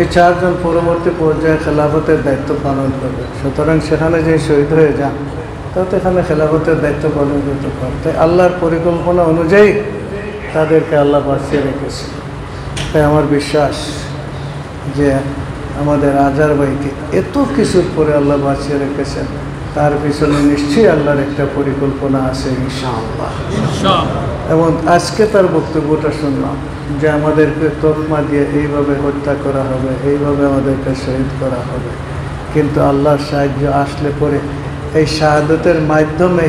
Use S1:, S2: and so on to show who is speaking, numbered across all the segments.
S1: এই চারজন পরবর্তী পর্যায়ে খেলাফতের দায়িত্ব পালন করবে। সুতরাং সেখানে যে শহীদ হয়ে যান তাতে এখানে খেলাফতের দায়িত্ব পালন করতে পারে। তাই আল্লাহর পরিকল্পনা অনুযায়ী তাদেরকে আল্লাহ বাঁচিয়ে রেখেছে। তাই আমার বিশ্বাস যে আমাদের আজার ভাইকে এত কিছুর পরে আল্লাহ বাঁচিয়ে রেখেছেন, তার পিছনে নিশ্চয়ই আল্লাহর একটা পরিকল্পনা আছে ইনশাআল্লাহ। এবং আজকে তার বক্তব্যটা শুনলাম যে আমাদেরকে তকমা দিয়ে এইভাবে হত্যা করা হবে, এইভাবে আমাদেরকে শহীদ করা হবে, কিন্তু আল্লাহর সাহায্য আসলে পরে এই শাহাদতের মাধ্যমে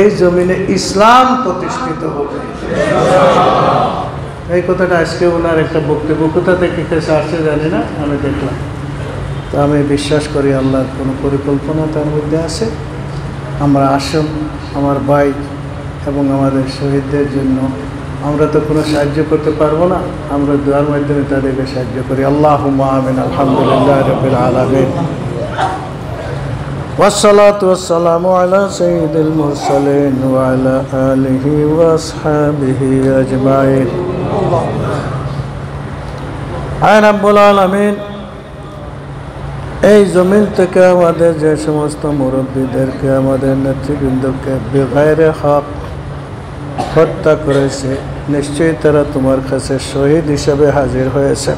S1: এই জমিনে ইসলাম প্রতিষ্ঠিত হবে। এই কথাটা আজকে ওনার একটা বক্তব্য কোথা থেকে কেসে আসছে জানি না, আমি দেখলাম। তো আমি বিশ্বাস করি আল্লাহর কোনো পরিকল্পনা তার মধ্যে আছে। আমরা আসুন আমার ভাই এবং আমাদের শহীদদের জন্য, আমরা তো কোনো সাহায্য করতে পারবো না, আমরা দোয়ার মাধ্যমে তাদেরকে সাহায্য করি। আল্লাহুম্মা আমিন। আলহামদুলিল্লাহ রাব্বিল আলামিন। والصلاة والسلام على سيد المرسلين وعلى آله وأصحابه أجمعين. আয় রাব্বুল আলামিন, এই জমিন থেকে আমাদের যে সমস্ত মুরব্বীদেরকে, আমাদের নেতৃবৃন্দকে বেগায়রে হক হত্যা করেছে, নিশ্চয়ই তারা তোমার কাছে শহীদ হিসাবে হাজির হয়েছে।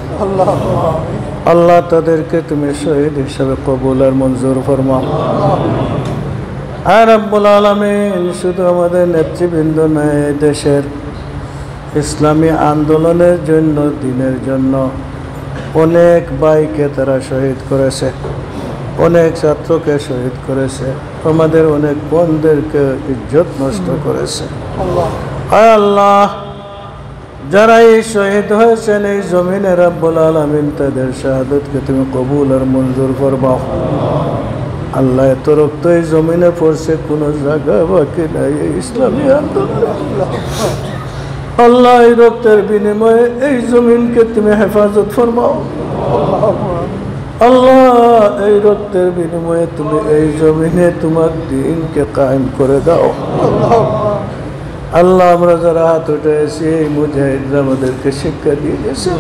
S1: আল্লাহ তাদেরকে তুমি শহীদ হিসাবে কবুল আর মঞ্জুর ফরমাও। আর রাব্বুল আলামিন, শুধু আমাদের নেতৃবৃন্দ নয়, দেশের ইসলামী আন্দোলনের জন্য, দিনের জন্য অনেক ভাইকে তারা শহীদ করেছে, অনেক ছাত্রকে শহীদ করেছে, আমাদের অনেক বোনদেরকে ইজ্জত নষ্ট করেছে। আয় আল্লাহ, যারা এই শহীদ হয়েছেন এই জমিনে, রাব্বুল আলামিন তাদের শাহাদতকে তুমি কবুল আর মঞ্জুর করবাও। আল্লাহ, এত রক্ত এই জমিনে পড়ছে, কোনো জায়গা বাকি নাই এই ইসলামী আন্দোলন। আল্লাহ, এই রক্তের বিনিময়ে এই জমিনকে তুমি হেফাজত ফরমাও। আল্লাহ, এই রক্তের বিনিময়ে তুমি এই জমিনে তোমার দ্বীনকে কায়েম করে দাও। আল্লাহ, আমরা যারা হাত উঠেছি, এই মুজাহিদরা আমাদেরকে শিক্ষা দিয়ে গেছে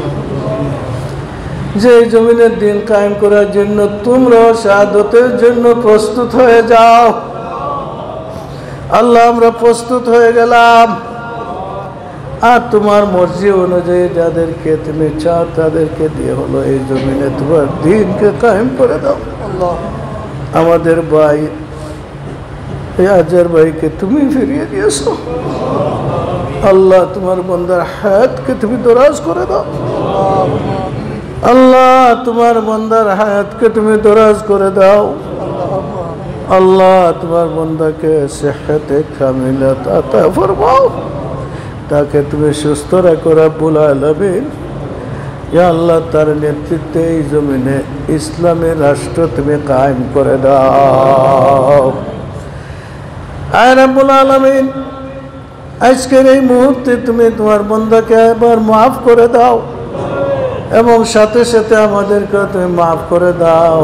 S1: যে এই জমিনের দ্বীন কায়েম করার জন্য তোমরা শাহাদতের জন্য প্রস্তুত হয়ে যাও। আল্লাহ, আমরা প্রস্তুত হয়ে গেলাম। আর তোমার মর্জি অনুযায়ী যাদেরকে তুমি চাও তাদেরকে দিয়ে হলো এই জমিনে তোমার দ্বীনকে কায়েম করে দাও। আমাদের ভাই আজার ভাইকে তুমি ফিরিয়ে দিয়েছো। আল্লাহ, তোমার বান্দার হায়াতকে তুমি দরাজ করে দাও। আল্লাহ, তোমার বান্দার হায়াতকে তুমি দরাজ করে দাও। আল্লাহ, তোমার বান্দাকে সেহতে কামিলাত আতা ফরমাও, তাকে তুমি সুস্থ রাখো রাব্বুল আলামিন। ইয়া আল্লাহ, তার নেতৃত্বে এই জমিনে ইসলামের রাষ্ট্র তুমি কায়েম করে দাও। আয় রাব্বুল আলামিন, আজকের এই মুহূর্তে তুমি তোমার বান্দাকে এবার মাফ করে দাও এবং সাথে সাথে আমাদেরকে তুমি মাফ করে দাও।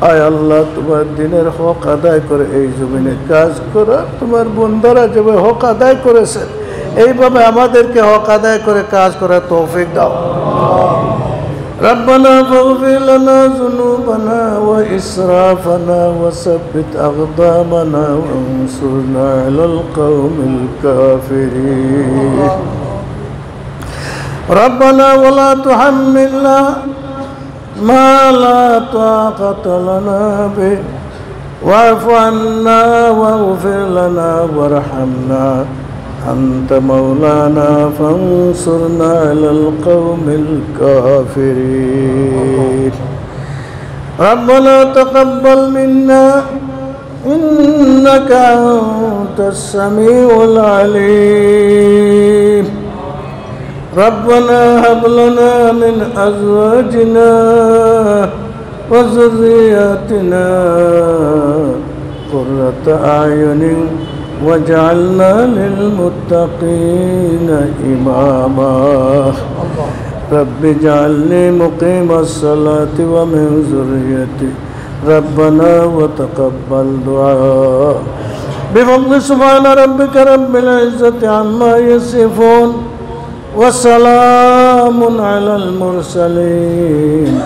S1: আয় আল্লাহ, তোমার দিনের হক আদায় করে এই জমিনে কাজ করা তোমার বান্দারা যেভাবে হক আদায় করেছে, এইভাবে আমাদেরকে হক আদায় করে কাজ করার তৌফিক দাও। ربنا فاغفر لنا ذنوبنا وإسرافنا وثبت أقدامنا وانصرنا على القوم الكافرين. ربنا ولا تحملنا ما لا طاقة لنا به واعف عنا واغفر لنا وارحمنا أنت مولانا فانصرنا على القوم الكافرين. ربنا تقبل منا إنك أنت السميع العليم. ربنا هب لنا من أزواجنا وذرياتنا قرة أعين واجعلنا للمتقين إماما. رب اجعلني مقيم الصلاة ومن ذريتي ربنا وتقبل دعاء. بفضل سبحان ربك رب العزة عما يصفون وسلام على المرسلين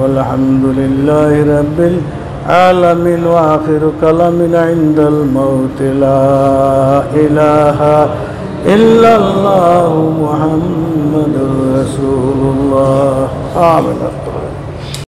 S1: والحمد لله رب العالمين وآخر كلام عند الموت لا إله إلا الله محمد رسول الله آمين.